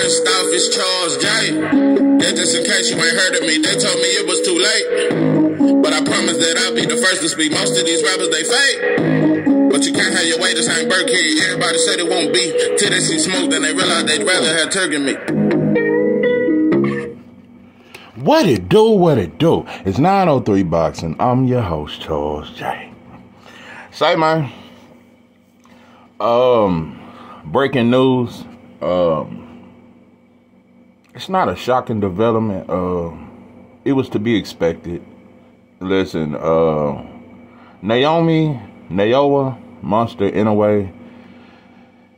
First off, it's Charles J. That just in case you ain't heard of me, they told me it was too late. But I promise that I'll be the first to speak. Most of these rappers, they fake. But you can't have your way, this ain't Burkhead. Everybody said it won't be. Till they see smoke, then they realize they'd rather have turkey meat. What it do, what it do? It's 903 Boxing. I'm your host, Charles J. Say, man. Breaking news. It's not a shocking development. It was to be expected. Listen, Inoue, Monster, Inoue,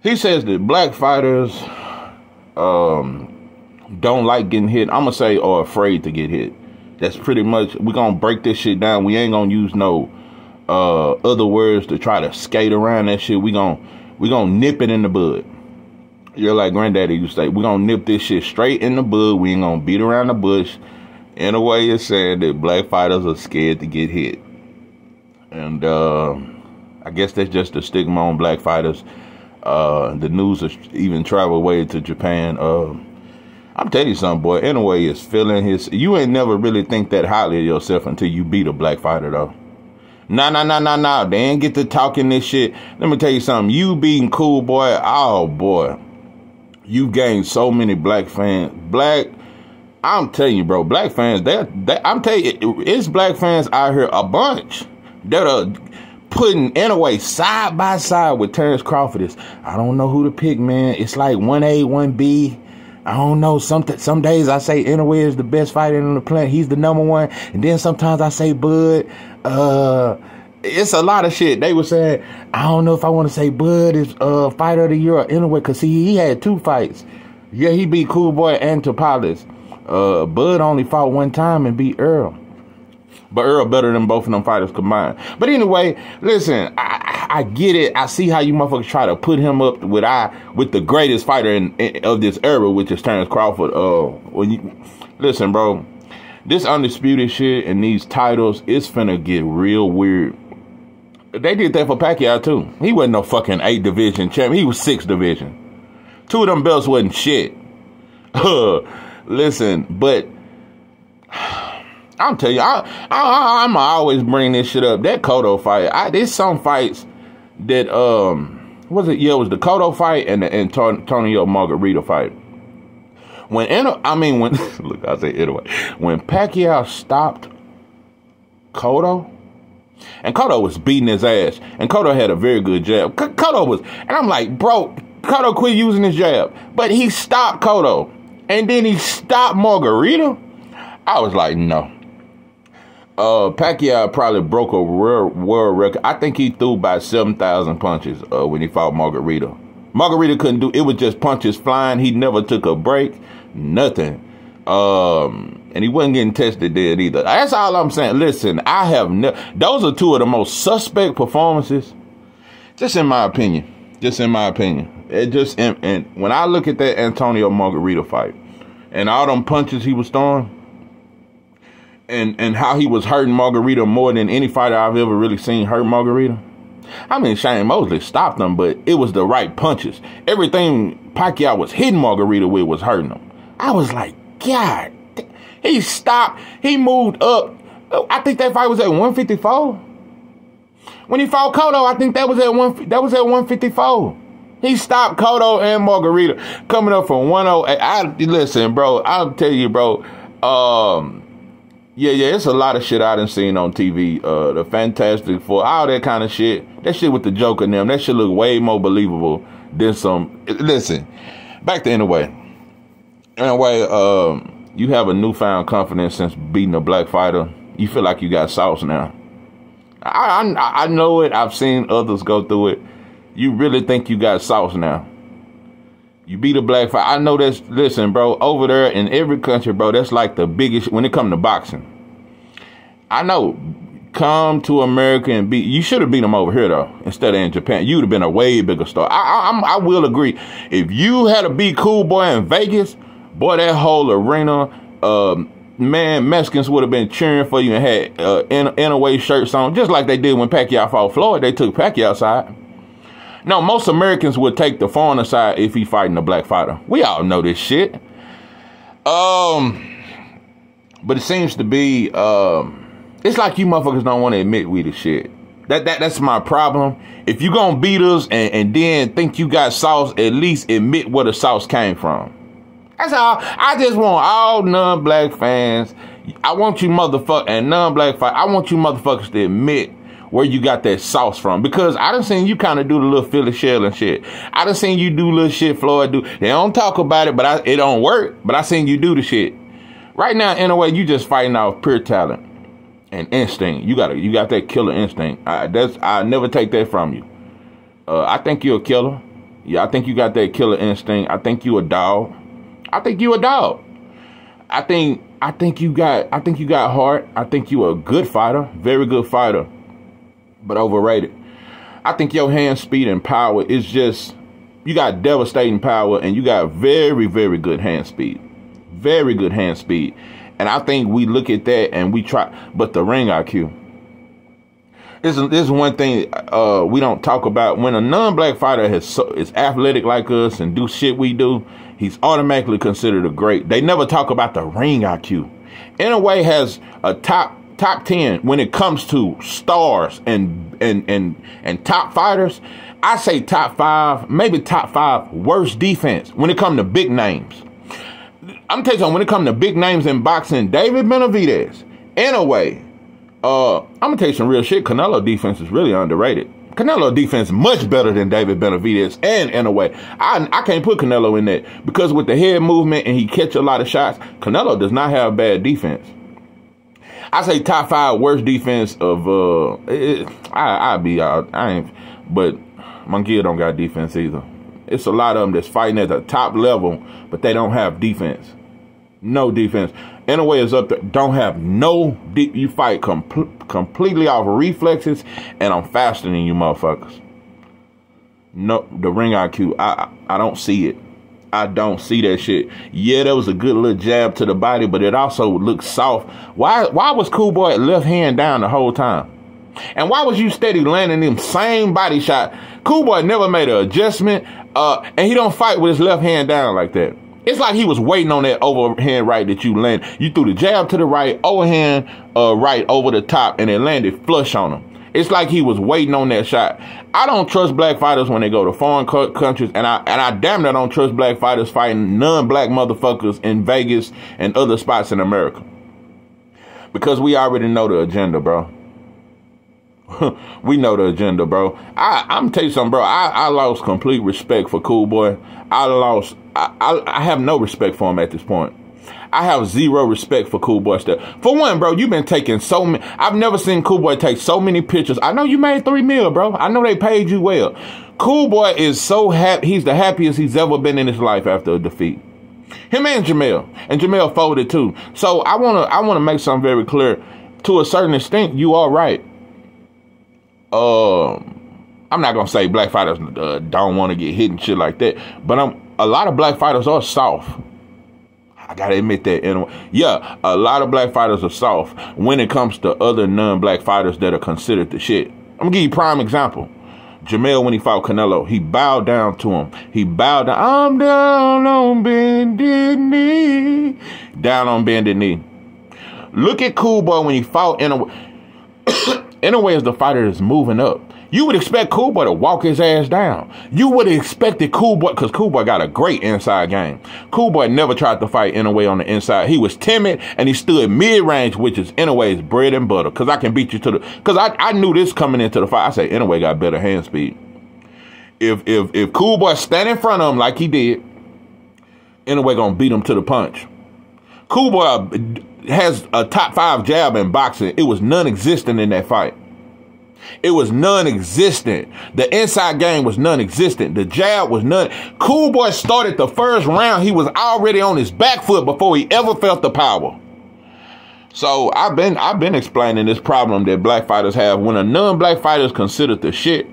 he says that black fighters don't like getting hit. I'm going to say are afraid to get hit. That's pretty much, we're going to break this shit down. We ain't going to use no other words to try to skate around that shit. We gonna nip it in the bud. You're like Granddaddy used to say, we're going to nip this shit straight in the bud. We ain't going to beat around the bush. In a way, it's saying that black fighters are scared to get hit. And I guess that's just the stigma on black fighters. The news has even traveled way to Japan. I'm telling you something, boy. Inoue is feeling his... You ain't never really think that highly of yourself until you beat a black fighter, though. Nah. They ain't get to talking this shit. Let me tell you something. You beating Cool Boy, oh, boy. You gained so many black fans. I'm telling you, bro, black fans, I'm telling you, it's black fans out here, a bunch, that are putting Inoue side by side with Terrence Crawford. I don't know who to pick, man. It's like 1A, 1B. I don't know. Some days I say Inoue is the best fighter on the planet. He's the number one. And then sometimes I say Bud. It's a lot of shit. They were saying, I don't know if I want to say Bud is fighter of the year or Inoue, because he had 2 fights. Yeah, he beat Cool Boy and Topalis. Bud only fought 1 time and beat Earl. But Earl better than both of them fighters combined. But anyway, listen, I get it. I see how you motherfuckers try to put him up with the greatest fighter of this era, which is Terrence Crawford. Listen, bro, this undisputed shit and these titles, it's finna get real weird. They did that for Pacquiao, too. He wasn't no fucking 8 division champ. He was 6 division. 2 of them belts wasn't shit. Listen, but I'm telling you, I'm always bring this shit up. That Cotto fight, there's some fights that, was it? Yeah, it was the Cotto fight and the Antonio Margarita fight. When look, I say Inoue. When Pacquiao stopped Cotto, and Cotto was beating his ass, and Cotto had a very good jab. Cotto was, and I'm like, bro, Cotto quit using his jab, but he stopped Cotto, and then he stopped Margarita. I was like, no. Pacquiao probably broke a world record. I think he threw about 7,000 punches when he fought Margarita. Margarita couldn't do it. Was just punches flying. He never took a break. Nothing. And he wasn't getting tested there either. That's all I'm saying. Listen, those are 2 of the most suspect performances. Just in my opinion. And when I look at that Antonio Margarita fight and all them punches he was throwing, and how he was hurting Margarita more than any fighter I've ever really seen hurt Margarita. I mean, Shane Mosley stopped him, but it was the right punches. Everything Pacquiao was hitting Margarita with was hurting him. I was like, God, he stopped. He moved up. I think that fight was at 154. When he fought Cotto, I think that was at 154. He stopped Cotto and Margarita coming up from 108. Listen, bro, I'll tell you, bro. Yeah, it's a lot of shit I done seen on TV. The Fantastic Four, all that kind of shit. That shit with the Joker and them, that shit look way more believable than some. Listen, back to Inoue. Anyway, you have a newfound confidence since beating a black fighter. You feel like you got sauce now. I know it. I've seen others go through it. You really think you got sauce now. You beat a black fighter. I know that's, listen, bro, over there in every country, bro, that's like the biggest, when it comes to boxing. I know, come to America and beat, you should have beat them over here, though, instead of in Japan. You would have been a way bigger star. I will agree. If you had to beat Cool Boy in Vegas, boy, that whole arena, man, Mexicans would have been cheering for you and had Inoue shirts on, just like they did when Pacquiao fought Floyd. They took Pacquiao outside. No, most Americans would take the foreigner side if he fighting a black fighter. We all know this shit. But it seems to be, it's like you motherfuckers don't want to admit we the shit. That's my problem. If you gonna beat us and then think you got sauce, at least admit where the sauce came from. That's all. I just want all non-black fans. I want you motherfuckers and non-black fighters. I want you motherfuckers to admit where you got that sauce from. Because I done seen you kind of do the little Philly shell and shit. I done seen you do little shit Floyd do. They don't talk about it, but it don't work. But I seen you do the shit. Right now, in a way, you just fighting off pure talent and instinct. You got that killer instinct. I never take that from you. I think you're a killer. Yeah, I think you got that killer instinct. I think you a dog. I think you a dog. I think you got heart. I think you a good fighter, very good fighter, but overrated. I think your hand speed and power is just, you got devastating power and you got very, very good hand speed. Very good hand speed. And I think we look at that and we try, but the ring IQ. This is one thing we don't talk about. When a non-black fighter is athletic like us and do shit we do, he's automatically considered a great. They never talk about the ring IQ. Inoue has a top 10 when it comes to stars and top fighters. I say top 5, maybe top 5 worst defense when it comes to big names. I'm telling you something, when it comes to big names in boxing, David Benavidez, Inoue, I'm gonna tell you some real shit. Canelo defense is really underrated. Canelo defense much better than David Benavidez and Inoue. I can't put Canelo in that because with the head movement and he catch a lot of shots, Canelo does not have bad defense. I say top 5 worst defense of I'll be out. I ain't, but Mongia don't got defense either. It's a lot of them that's fighting at the top level, but they don't have defense. No defense. Inoue is up there. Don't have no deep. You fight completely off reflexes, and I'm faster than you motherfuckers. No, the ring IQ. I don't see it. I don't see that shit. Yeah, that was a good little jab to the body, but it also looked soft. Why was Cool Boy left hand down the whole time? And why was you steady landing them same body shot? Cool Boy never made an adjustment, and he don't fight with his left hand down like that. It's like he was waiting on that overhand right that you land. You threw the jab to the right, overhand right over the top, and it landed flush on him. It's like he was waiting on that shot. I don't trust black fighters when they go to foreign countries, and I damn near don't trust black fighters fighting non-black motherfuckers in Vegas and other spots in America. Because we already know the agenda, bro. We know the agenda, bro. I'm tell you something, bro. I lost complete respect for Cool Boy. I have no respect for him at this point. I have zero respect for Cool Boy stuff. For one, bro, you've been taking so many. I've never seen Cool Boy take so many pictures. I know you made $3 million, bro. I know they paid you well. Cool Boy is so happy. He's the happiest he's ever been in his life after a defeat. Him and Jamel folded too. So I wanna make something very clear. To a certain extent, you are right. I'm not gonna say black fighters don't want to get hit and shit like that, but a lot of black fighters are soft. I gotta admit that. Yeah, a lot of black fighters are soft when it comes to other non-black fighters that are considered the shit. I'm gonna give you a prime example. Jamel, when he fought Canelo, he bowed down to him. He bowed down. I'm down on bended knee. Down on bended knee. Look at Cool Boy when he fought Inoue. Inoue is the fighter that's moving up. You would expect Cool Boy to walk his ass down. You would have expected Cool Boy, because Cool Boy got a great inside game. Cool Boy never tried to fight Inoue on the inside. He was timid, and he stood mid-range, which is Inoue's bread and butter, because I can beat you to the... Because I knew this coming into the fight. I said, Inoue got better hand speed. If Cool Boy stand in front of him like he did, Inoue gonna beat him to the punch. Cool Boy has a top 5 jab in boxing. It was non-existent in that fight. It was non-existent. The inside game was non-existent. The jab was none. Cool Boy started the first round. He was already on his back foot before he ever felt the power. So I've been explaining this problem that black fighters have. When a non-black fighter is considered the shit,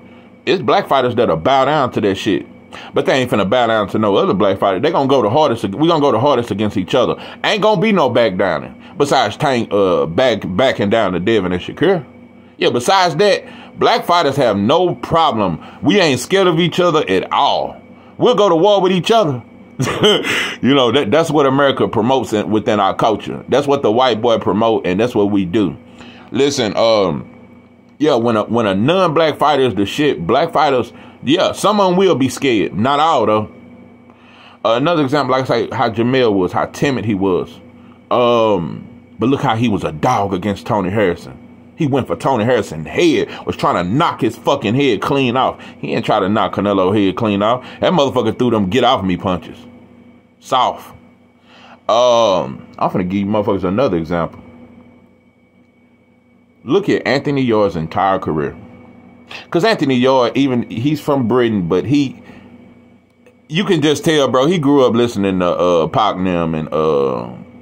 it's black fighters that'll bow down to that shit. But they ain't finna bow down to no other black fighter. They gonna go the hardest. We gonna go the hardest against each other. Ain't gonna be no back downing. Besides Tank backing down to Devin and Shakir. Yeah, besides that, Black fighters have no problem. We ain't scared of each other at all. We'll go to war with each other. You know, that's what America promotes within our culture. That's what the white boy promote, and that's what we do. Listen, yeah, when a non-black fighter is the shit, black fighters, yeah, some of them will be scared. Not all, though. Another example, like I say, how Jamel was, how timid he was. But look how he was a dog against Tony Harrison. He went for Tony Harrison's head, was trying to knock his fucking head clean off. He ain't try to knock Canelo's head clean off. That motherfucker threw them get off me punches. Soft. I'm finna give you motherfuckers another example. Look at Anthony Yarde's entire career. Because Anthony Yarde, even, he's from Britain, but you can just tell, bro, he grew up listening to Pac Nem and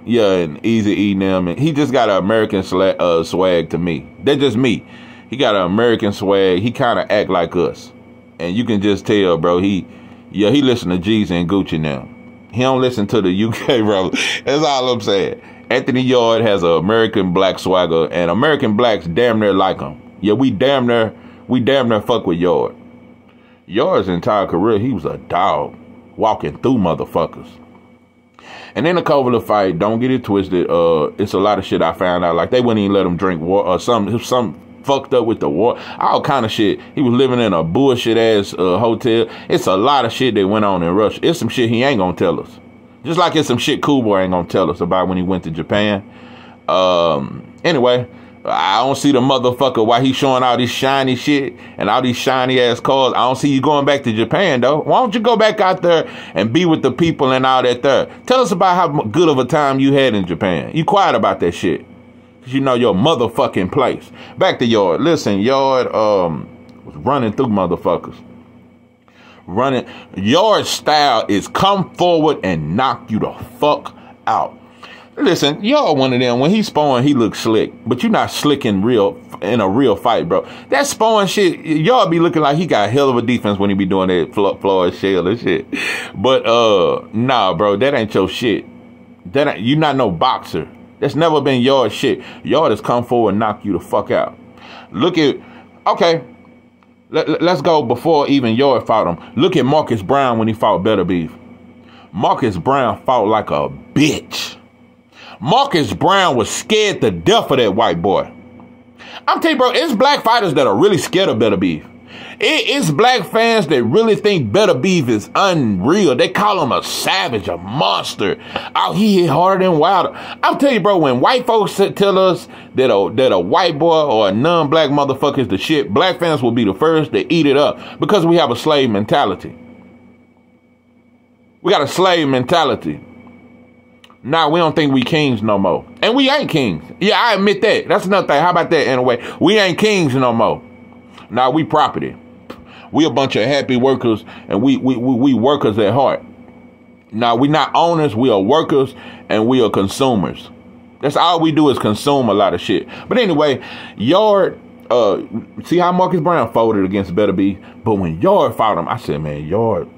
and Easy E them, and he just got an American swag to me. That's just me. He got an American swag. He kind of act like us, and you can just tell, bro. He listen to Jeezy and Gucci now. He don't listen to the UK, bro. That's all I'm saying. Anthony Yarde has an American black swagger, and American blacks damn near like him. Yeah, we damn near fuck with Yarde. Yarde's entire career, he was a dog walking through motherfuckers. And in the Kovalev fight, don't get it twisted. It's a lot of shit I found out. Like, they wouldn't even let him drink water, or some fucked up with the water. All kind of shit. He was living in a bullshit ass hotel. It's a lot of shit that went on in Russia. It's some shit he ain't gonna tell us. Just like it's some shit Cool Boy ain't gonna tell us about when he went to Japan. Anyway, I don't see the motherfucker why he showing all this shiny shit and all these shiny ass cars. I don't see you going back to Japan, though. Why don't you go back out there and be with the people and all that there? Tell us about how good of a time you had in Japan. You quiet about that shit, because you know your motherfucking place. Back to Yarde. Listen, Yarde was running through motherfuckers. Yarde's style is come forward and knock you the fuck out. Listen, y'all one of them. When he's sparring, he looks slick, but you're not slick in a real fight, bro. That sparring shit, y'all be looking like he got hell of a defense when he be doing that Floyd shell and shit. But nah, bro, that ain't your shit. You not no boxer. That's never been Yarde shit. Yarde has come forward and knock you the fuck out. Okay, let's go before even Yarde fought him. Look at Marcus Brown when he fought Better Beef. Marcus Brown fought like a bitch. Marcus Brown was scared to death of that white boy. I'm telling you, bro, it's black fighters that are really scared of Better Beef. It's black fans that really think Better Beef is unreal. They call him a savage, a monster. Oh, he hit harder than Wilder. I'm telling you, bro, when white folks tell us that a white boy or a non-black motherfucker is the shit, black fans will be the first to eat it up, because we have a slave mentality. We got a slave mentality. Now, we don't think we kings no more. And we ain't kings. Yeah, I admit that. That's another thing. How about that, anyway? We ain't kings no more. Now, we property. We a bunch of happy workers, and we workers at heart. Now, we not owners. We are workers, and we are consumers. That's all we do, is consume a lot of shit. But anyway, Yarde, see how Marcus Brown folded against Better Beef? But when Yarde fought him, I said, man, Yarde,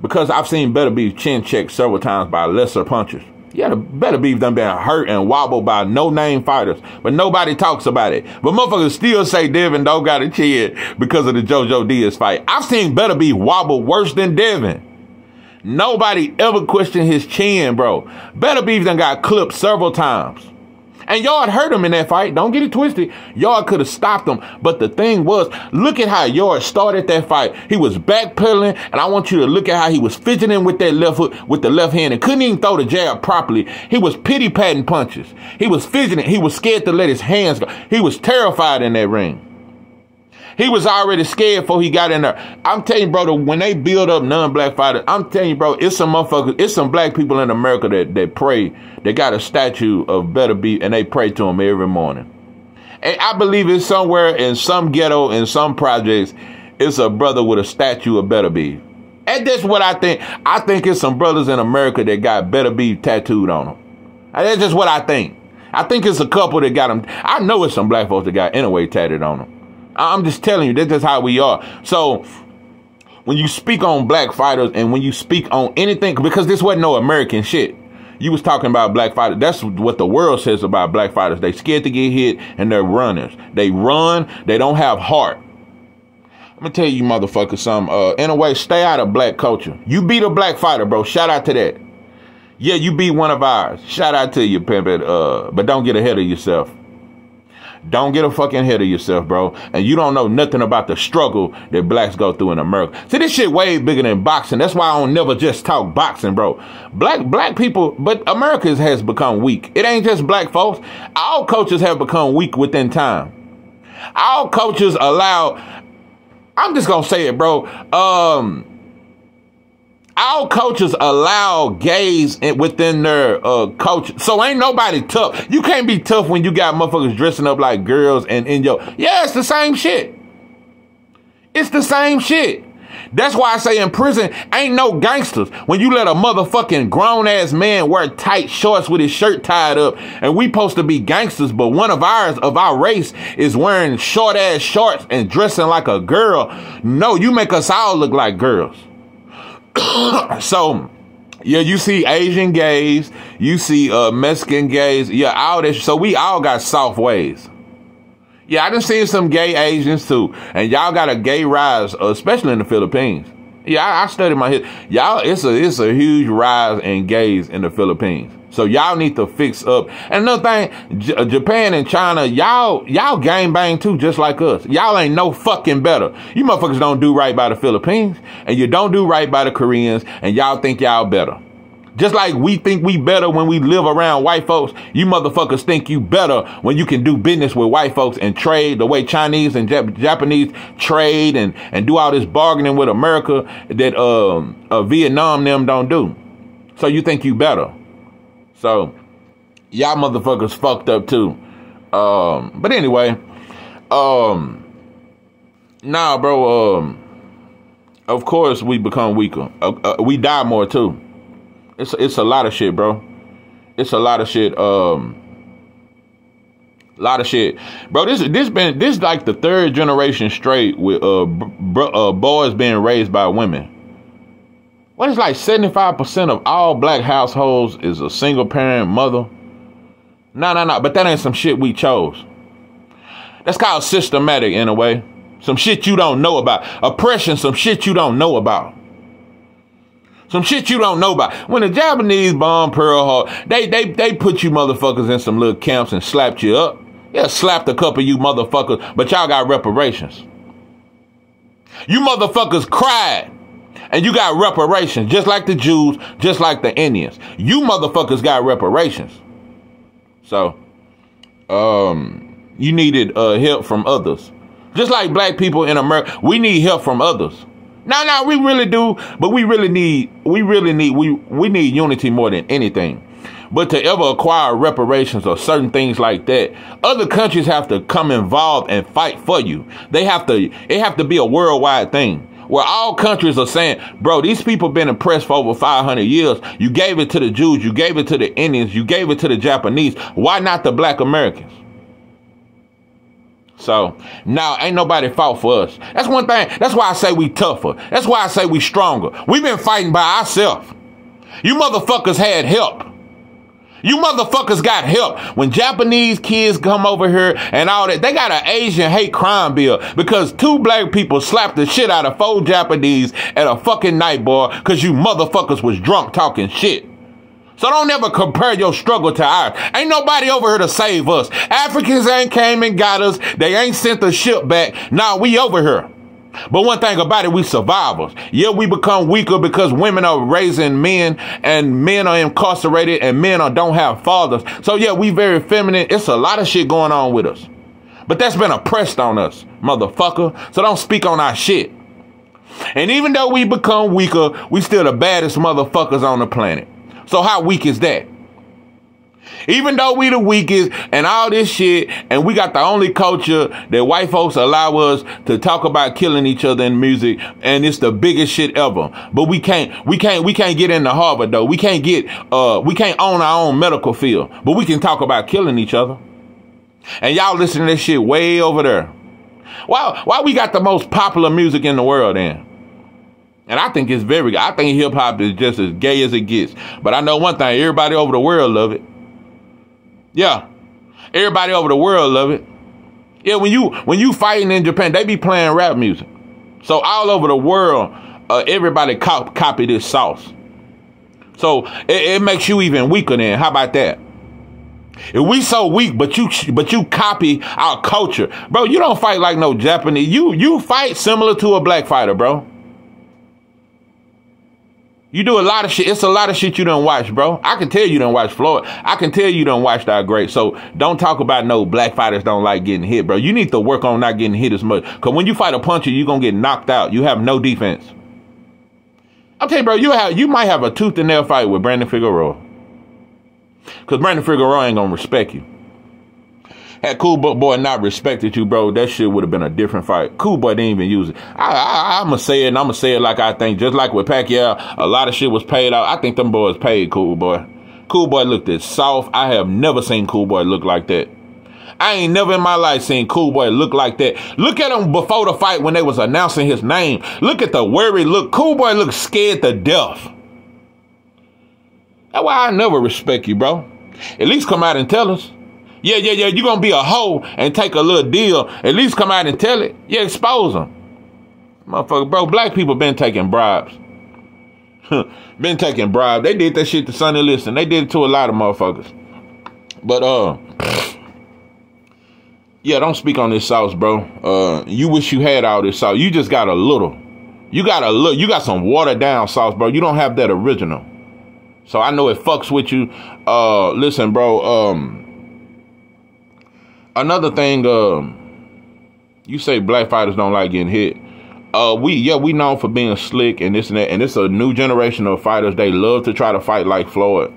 because I've seen Better Beef chin checked several times by lesser punchers. Yeah, the Better Beef done been hurt and wobbled by no-name fighters, but nobody talks about it. But motherfuckers still say Devin don't got a chin because of the JoJo Diaz fight. I've seen Better Beef wobble worse than Devin. Nobody ever questioned his chin, bro. Better Beef done got clipped several times. And Yarde hurt him in that fight. Don't get it twisted. Yarde could have stopped him. But the thing was, look at how Yarde started that fight. He was backpedaling, and I want you to look at how he was fidgeting with that left hook, with the left hand, and couldn't even throw the jab properly. He was pity-patting punches. He was fidgeting. He was scared to let his hands go. He was terrified in that ring. He was already scared before he got in there. I'm telling you, bro, when they build up non-black fighters, I'm telling you, bro, it's some motherfuckers, it's some black people in America that pray. They got a statue of Better Beef, and they pray to him every morning. And I believe it's somewhere in some ghetto, in some projects, it's a brother with a statue of Better Beef. And that's what I think. I think it's some brothers in America that got Better Beef tattooed on them. And that's just what I think. I think it's a couple that got them. I know it's some black folks that got Inoue tatted on them. I'm just telling you, that's just how we are. So when you speak on black fighters and when you speak on anything, because this wasn't no American shit. You was talking about black fighters. That's what the world says about black fighters. They scared to get hit and they're runners. They run. They don't have heart. I'm gonna tell you motherfuckers something. Inoue, stay out of black culture. You beat a black fighter, bro. Shout out to that. Yeah, you beat one of ours. Shout out to you, pimp it. But don't get ahead of yourself. Don't get a fucking head of yourself, bro. And you don't know nothing about the struggle that blacks go through in America. See, this shit way bigger than boxing. That's why I don't never just talk boxing, bro. Black people, but America has become weak. It ain't just black folks. All cultures have become weak within time. All cultures allow, I'm just gonna say it, bro. Our cultures allow gays within their culture. So ain't nobody tough. You can't be tough when you got motherfuckers dressing up like girls and in your... Yeah, it's the same shit. It's the same shit. That's why I say in prison, ain't no gangsters. When you let a motherfucking grown-ass man wear tight shorts with his shirt tied up, and we supposed to be gangsters, but one of ours, of our race, is wearing short-ass shorts and dressing like a girl. No, you make us all look like girls. So, yeah, you see Asian gays, you see Mexican gays, yeah, all this. So we all got soft ways. Yeah, I done seen some gay Asians too, and y'all got a gay rise, especially in the Philippines. Yeah, I studied my history. Y'all, it's a huge rise in gays in the Philippines. So y'all need to fix up. And another thing, Japan and China, y'all gang bang too, just like us. Y'all ain't no fucking better. You motherfuckers don't do right by the Philippines, and you don't do right by the Koreans, and y'all think y'all better. Just like we think we better when we live around white folks, you motherfuckers think you better when you can do business with white folks and trade the way Chinese and Japanese trade and do all this bargaining with America that Vietnam them don't do. So you think you better. So, y'all motherfuckers fucked up too. But anyway, nah, bro, of course we become weaker. We die more too. It's a lot of shit, bro. It's a lot of shit. Lot of shit, bro. This like the third generation straight with boys being raised by women. What is like 75% of all black households is a single parent mother? No. But that ain't some shit we chose. That's called systematic in a way. Some shit you don't know about. Oppression, some shit you don't know about. Some shit you don't know about. When the Japanese bombed Pearl Harbor, they put you motherfuckers in some little camps and slapped you up. Yeah, slapped a couple of you motherfuckers, but y'all got reparations. You motherfuckers cried. And you got reparations, just like the Jews, just like the Indians. You motherfuckers got reparations. So, you needed help from others. Just like black people in America, we need help from others. No, we really do, but we need unity more than anything. But to ever acquire reparations or certain things like that, other countries have to come involved and fight for you. It have to be a worldwide thing. Where all countries are saying, bro, these people been oppressed for over 500 years. You gave it to the Jews. You gave it to the Indians. You gave it to the Japanese. Why not the black Americans? So, now, ain't nobody fought for us. That's one thing. That's why I say we tougher. That's why I say we stronger. We've been fighting by ourselves. You motherfuckers had help. You motherfuckers got help. When Japanese kids come over here and all that, they got an Asian hate crime bill because 2 black people slapped the shit out of 4 Japanese at a fucking night, boy, because you motherfuckers was drunk talking shit. So don't ever compare your struggle to ours. Ain't nobody over here to save us. Africans ain't came and got us. They ain't sent the ship back. Nah, we over here. But one thing about it, we survivors. Yeah, we become weaker because women are raising men and men are incarcerated and men don't have fathers. So yeah, we very feminine. It's a lot of shit going on with us. But that's been oppressed on us, motherfucker. So don't speak on our shit. And even though we become weaker, we still the baddest motherfuckers on the planet. So how weak is that? Even though we the weakest and all this shit, and we got the only culture that white folks allow us to talk about killing each other in music, and it's the biggest shit ever. But we can't get into Harvard though. We can't own our own medical field, but we can talk about killing each other. And y'all listen to this shit way over there. Why we got the most popular music in the world then? And I think it's very good. I think hip hop is just as gay as it gets. But I know one thing, everybody over the world love it. Yeah, everybody over the world love it. Yeah, when you fighting in Japan, they be playing rap music. So all over the world, everybody copy this sauce. So it makes you even weaker then. How about that? If we so weak, but you copy our culture, bro. You don't fight like no Japanese. You fight similar to a black fighter, bro. You do a lot of shit. It's a lot of shit you don't watch, bro. I can tell you don't watch Floyd. I can tell you don't watch that great. So don't talk about no black fighters don't like getting hit, bro. You need to work on not getting hit as much. Because when you fight a puncher, you're going to get knocked out. You have no defense. I'll tell you, bro, you might have a tooth and nail fight with Brandon Figueroa. Because Brandon Figueroa ain't going to respect you. Had Cool Boy not respected you, bro, that shit would have been a different fight. Cool Boy didn't even use it. I'm going to say it, and I'm going to say it like I think. Just like with Pacquiao, a lot of shit was paid out. I think them boys paid Cool Boy. Cool Boy looked as soft. I have never seen Cool Boy look like that. I ain't never in my life seen Cool Boy look like that. Look at him before the fight when they was announcing his name. Look at the worry look. Cool Boy looked scared to death. That's why I never respect you, bro. At least come out and tell us. Yeah, you gonna be a hoe and take a little deal. At least come out and tell it. Yeah, expose them. Motherfucker, bro, black people been taking bribes. Been taking bribes. They did that shit to Sonny Liston. They did it to a lot of motherfuckers. But, yeah, don't speak on this sauce, bro. You wish you had all this sauce. You just got a little. You got some watered down sauce, bro. You don't have that original. So I know it fucks with you. Listen, bro, another thing, you say black fighters don't like getting hit. We known for being slick and this and that, and it's a new generation of fighters. They love to try to fight like Floyd.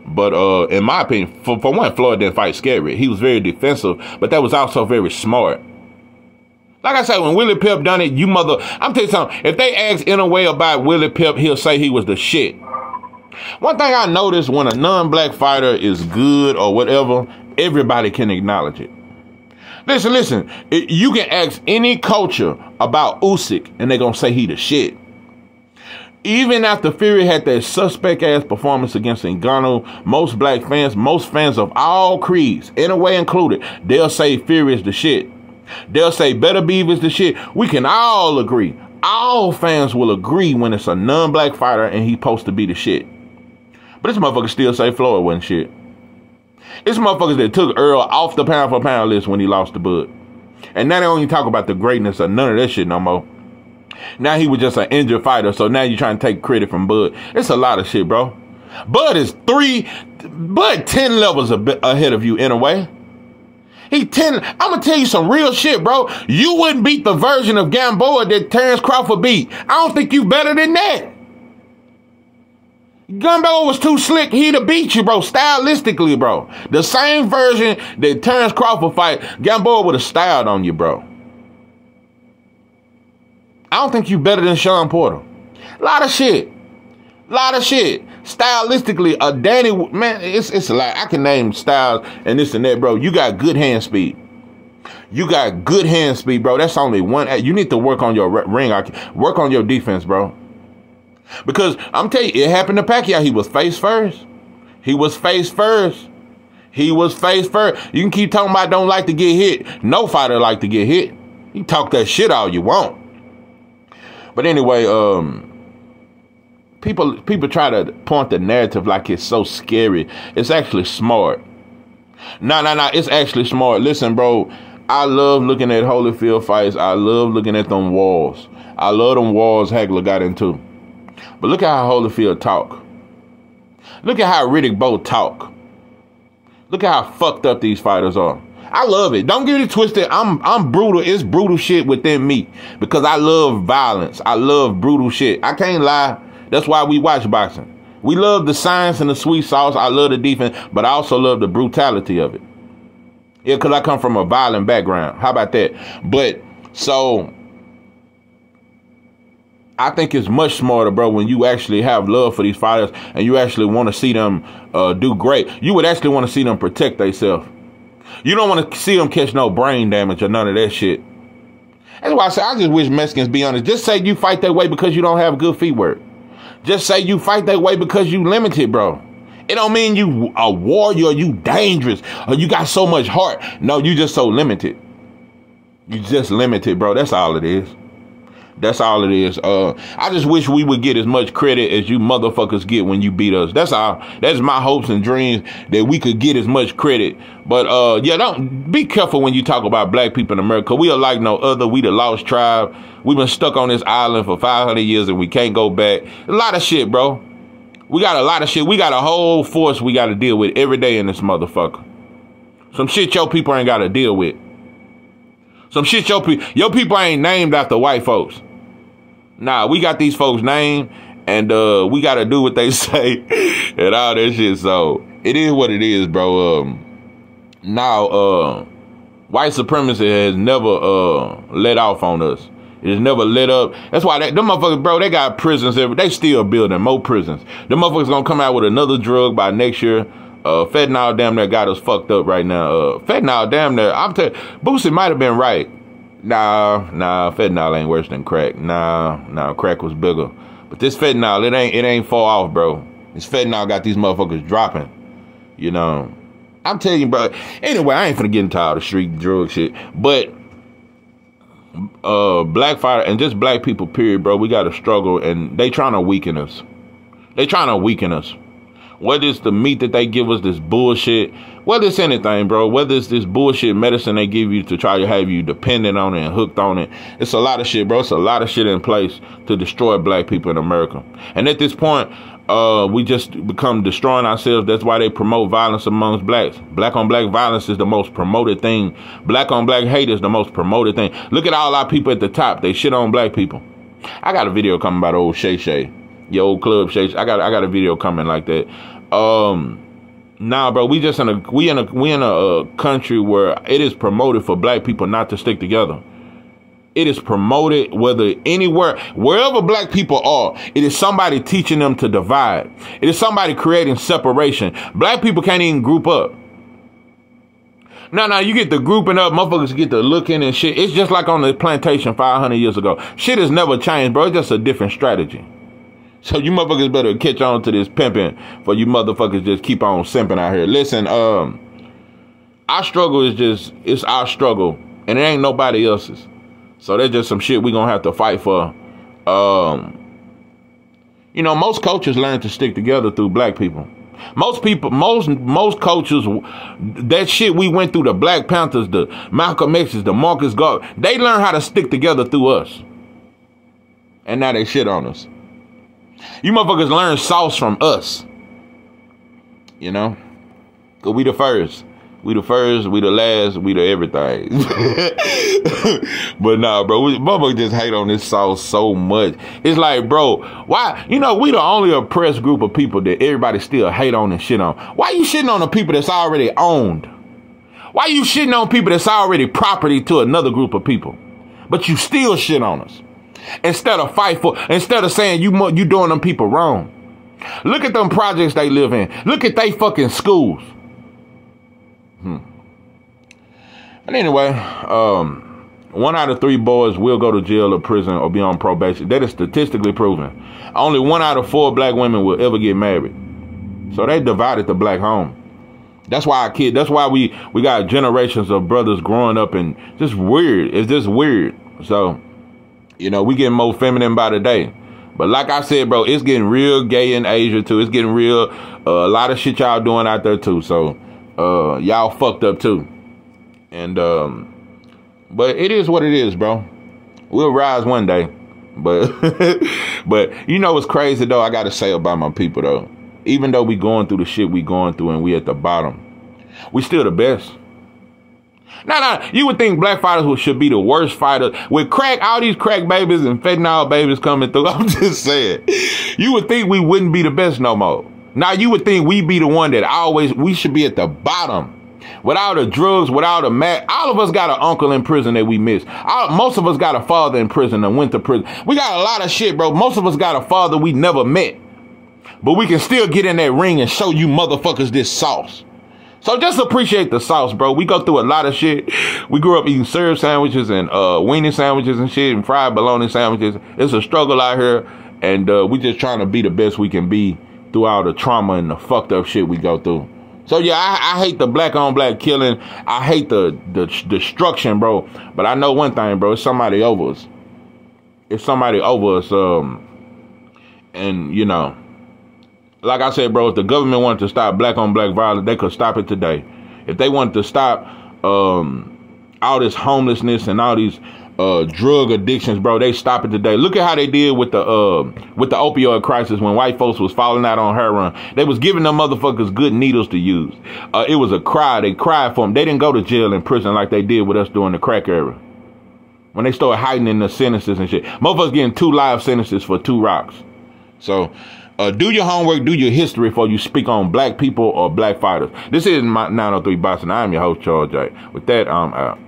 But in my opinion, for one, Floyd didn't fight scary. He was very defensive, but that was also very smart. Like I said, when Willie Pep done it, I'm telling you something. If they ask Inoue about Willie Pep, he'll say he was the shit. One thing I noticed, when a non-black fighter is good or whatever, everybody can acknowledge it. Listen, you can ask any culture about Usyk and they're going to say he the shit. Even after Fury had that suspect-ass performance against Ngannou, most black fans, most fans of all creeds, Inoue included, they'll say Fury is the shit. They'll say Better Beef is the shit. We can all agree. All fans will agree when it's a non-black fighter and he's supposed to be the shit. But this motherfucker still say Floyd wasn't shit. It's motherfuckers that took Earl off the pound for pound list when he lost to Bud. And now they don't even talk about the greatness of none of that shit no more. Now he was just an injured fighter, so now you're trying to take credit from Bud. It's a lot of shit, bro. Bud 10 levels ahead of you in a way. I'm gonna tell you some real shit, bro. You wouldn't beat the version of Gamboa that Terrence Crawford beat. I don't think you better than that. Gamboa was too slick. He'd have beat you, bro, stylistically, bro. The same version that Terrence Crawford fight, Gamboa would have styled on you, bro. I don't think you better than Sean Porter. Lot of shit. Stylistically, Danny, man, it's a lot. I can name styles and this and that, bro. You got good hand speed. Bro. That's only one. You need to work on your ring. Work on your defense, bro. Because I'm telling you, it happened to Pacquiao. He was face first. You can keep talking about don't like to get hit. No fighter like to get hit. You talk that shit all you want. But anyway, people try to point the narrative like it's so scary. It's actually smart. No, it's actually smart. Listen, bro, I love looking at Holyfield fights. I love looking at them walls. I love them walls Hagler got into. But look at how Holyfield talk. Look at how Riddick Bowe talk. Look at how fucked up these fighters are. I love it. Don't get it twisted. I'm brutal. It's brutal shit within me because I love violence. I love brutal shit. I can't lie. That's why we watch boxing. We love the science and the sweet sauce. I love the defense, but I also love the brutality of it. Yeah, because I come from a violent background. How about that? But so I think it's much smarter, bro, when you actually have love for these fighters and you actually want to see them do great. You would actually want to see them protect themselves. You don't want to see them catch no brain damage or none of that shit. That's why I say I just wish Mexicans be honest. Just say you fight that way because you don't have good feet work. Just say you fight that way because you limited, bro. It don't mean you a warrior, you dangerous, or you got so much heart. No, you just so limited. You just limited, bro. That's all it is. That's all it is. I just wish we would get as much credit as you motherfuckers get when you beat us. That's all. That's my hopes and dreams, that we could get as much credit. But yeah, don't be careful when you talk about black people in America. We are like no other. We the lost tribe. We've been stuck on this island for 500 years and we can't go back. A lot of shit, bro. We got a lot of shit. We got a whole force we got to deal with every day in this motherfucker. Some shit your people ain't got to deal with. Some shit your people ain't named after white folks. Nah, we got these folks' name, and we got to do what they say and all that shit. So it is what it is, bro. Now, white supremacy has never let off on us. It has never let up. That's why them motherfuckers, bro, they got prisons. They still building more prisons. Them motherfuckers gonna come out with another drug by next year. Fentanyl damn near got us fucked up right now. Fentanyl damn near, I'm telling you, Boosie might have been right. Nah, fentanyl ain't worse than crack. Nah, crack was bigger. But this fentanyl, it ain't fall off, bro. This fentanyl got these motherfuckers dropping. You know, I'm telling you, bro. Anyway, I ain't finna get into all the street drug shit. But black fire and just black people, period, bro, we gotta struggle, and they trying to weaken us. Whether it's the meat that they give us, this bullshit, whether it's anything, bro, whether it's this bullshit medicine they give you to try to have you dependent on it and hooked on it. It's a lot of shit, bro. It's a lot of shit in place to destroy black people in America. And at this point, we just become destroying ourselves. That's why they promote violence amongst blacks. Black on black violence is the most promoted thing. Black on black hate is the most promoted thing. Look at all our people at the top. They shit on black people. I got a video coming about old Shay Shay. Your old club Shay. I got a video coming like that. Nah, bro, we in a country where it is promoted for black people not to stick together. It is promoted wherever black people are, it is somebody teaching them to divide. It is somebody creating separation. Black people can't even group up. Now, you get the grouping up, motherfuckers get the looking and shit. It's just like on the plantation 500 years ago. Shit has never changed, bro. It's just a different strategy. So you motherfuckers better catch on to this pimping, for you motherfuckers just keep on simping out here. Listen, our struggle it's our struggle, and it ain't nobody else's. So that's just some shit we gonna have to fight for. You know, most cultures learn to stick together through black people. Most cultures, that shit we went through, the Black Panthers, the Malcolm X's, the Marcus Garvey, they learn how to stick together through us. And now they shit on us. You motherfuckers learn sauce from us. You know? Cause we the first. We the first, we the last, we the everything. But nah, bro, motherfuckers just hate on this sauce so much. It's like, bro, why? You know, we the only oppressed group of people that everybody still hate on and shit on. Why you shitting on the people that's already owned? Why you shitting on people that's already property to another group of people? But you still shit on us. Instead of saying you doing them people wrong. Look at them projects they live in. Look at they fucking schools. And anyway, 1 out of 3 boys will go to jail or prison or be on probation. That is statistically proven. Only 1 out of 4 black women will ever get married. So they divided the black home. That's why we got generations of brothers growing up and just weird. It's just weird. So, you know, we getting more feminine by the day. But like I said, bro, it's getting real gay in Asia too. It's getting real, a lot of shit y'all doing out there too. So, y'all fucked up too. And, but it is what it is, bro. We'll rise one day. But, but you know what's crazy though? I got to say about my people though. Even though we going through the shit we going through and we at the bottom, we still the best. Nah, you would think black fighters should be the worst fighters. With crack, all these crack babies and fentanyl babies coming through, I'm just saying, you would think we wouldn't be the best no more. Now, you would think we be the one that we should be at the bottom. Without the drugs, without the all of us got an uncle in prison that we miss. Most of us got a father in prison and went to prison. We got a lot of shit, bro. Most of us got a father we never met. But we can still get in that ring and show you motherfuckers this sauce. So just appreciate the sauce, bro. We go through a lot of shit. We grew up eating syrup sandwiches and weenie sandwiches and shit and fried bologna sandwiches. It's a struggle out here. And we just trying to be the best we can be through all the trauma and the fucked up shit we go through. So yeah, I hate the black on black killing. I hate the destruction, bro. But I know one thing, bro. It's somebody over us. it's somebody over us. And you know, like I said, bro, if the government wanted to stop black on black violence, they could stop it today. If they wanted to stop all this homelessness and all these drug addictions, bro, they stop it today. Look at how they did with the opioid crisis when white folks was falling out on heroin. They was giving them motherfuckers good needles to use. It was a cry. They cried for them. They didn't go to jail and prison like they did with us during the crack era. When they started heightening the sentences and shit. Motherfuckers getting 2 life sentences for 2 rocks. So, do your homework, do your history before you speak on black people or black fighters. This is my 903 Boston. I'm your host, Charles J. With that, I'm out.